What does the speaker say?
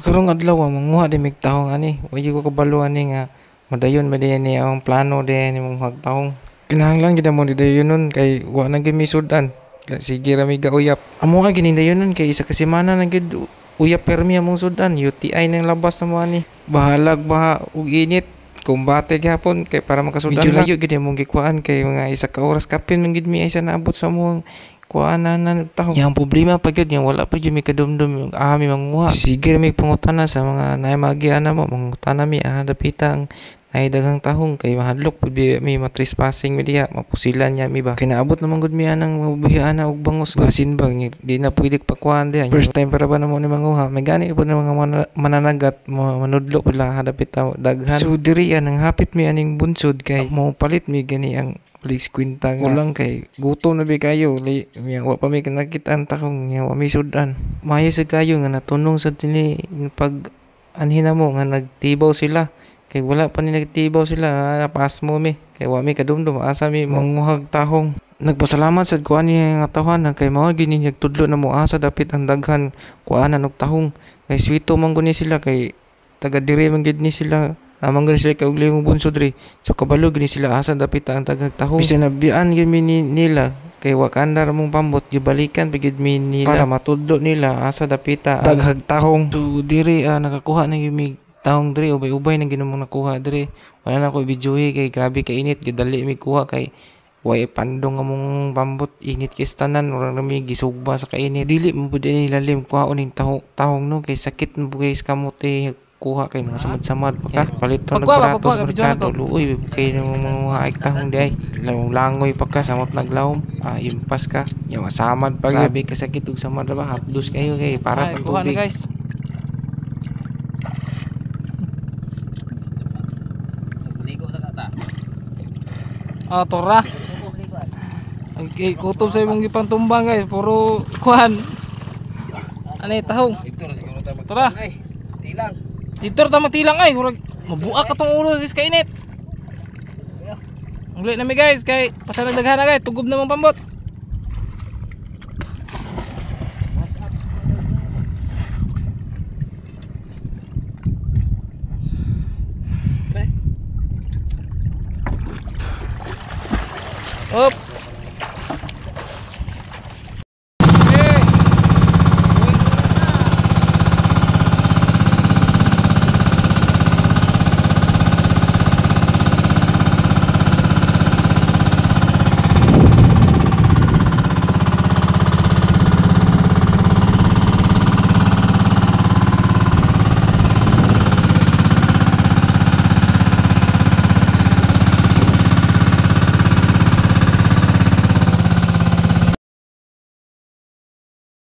So karong adlaw manguha di mig tahong ani. Wa ko kabalo ani nga madayon ba diyan ni ang plano diyan ni mong tahong. Kinahanglan gid mo di dayonon kay wa na gyud mi sudan. Sige ra mi gauyap. Amo nga gini dayonon kay isa ka semana na gyud uyap permi among sudan. UTI nang labas na mo ani. Bahalag baha ug init. Kumbate gyapon kay para makasudan. Medyo layo gid mong gikuan kay mga isa ka oras kapin man gid mi ay sa naabot sa among kuanan na tahong. Yang problema pa gyud yang wala pa gyud mi kadumdum yung ami manguha. Sige mi pangutana sa mga naimagyan mo mangutana mi dapitang ay daghang tahong kay mahadlok pud mi matrespassing mi diha mapusilan niya mi ba kay naabot naman gud mi anang mabuhian na og bangos basin ba di na pwede pakuan diha first time para ba namo ni manguha may gani pud mga mananagat manudlo pud hadapit daghan so diri nang hapit mi aning bunsod kay mo palit mi gani ang Police kwinta nga ulang kay gutom na bi kayo wa pa mi nakita ang tahong wa mi sudan mayo sa kayo nga natunong sa tini pag anhina mo nga nagtibaw sila kay wala pa ni nagtibaw sila napas mo mi kay wa mi kadumdum asa mi manguhag tahong nagpasalamat sad ko ani nga tawanan kay mao gini nagtudlo na mo asa dapit ang daghan kuanan og tahong kay swito man guni sila kay taga dire man gid ni sila amang gani sila kay ugling bunsod ri so kabalo gini sila asa dapit ang daghan tahong bisan nabian gid mi nila kay wakanda ra mong pambot gibalikan pigid mi nila para matudlo nila asa dapita daghag tahong so dire nakakuha na mi tahong diri ubay-ubay nang ginamong nakuha diri wala na ko videohi kay grabe ka init gidali mi kuha kay way pandong among bambot init kay tanan ora mi gisugba sa kainit dili mo pud ni lalim kuha uning tahong no kay sakit mo guys kamote kuha kay mga samad-samad pa paliton og barato sa merkado luoy kay mga tahong di ay langoy pa ka samot naglawom impas ka nya masamad pa grabe ka sakit ug samad ba hapdos kayo kay para pang tubig guys. Tora. Okay, kutob sa imong gipang tumbang guys, puro kuan. Ani tahong. Tora. Tilang. Dito ta matilang ay, murag mabuak ka tong ulo dis kainit. Uli na mi guys, kay pasalag daghan na guys, tugob na mong pambot. Up.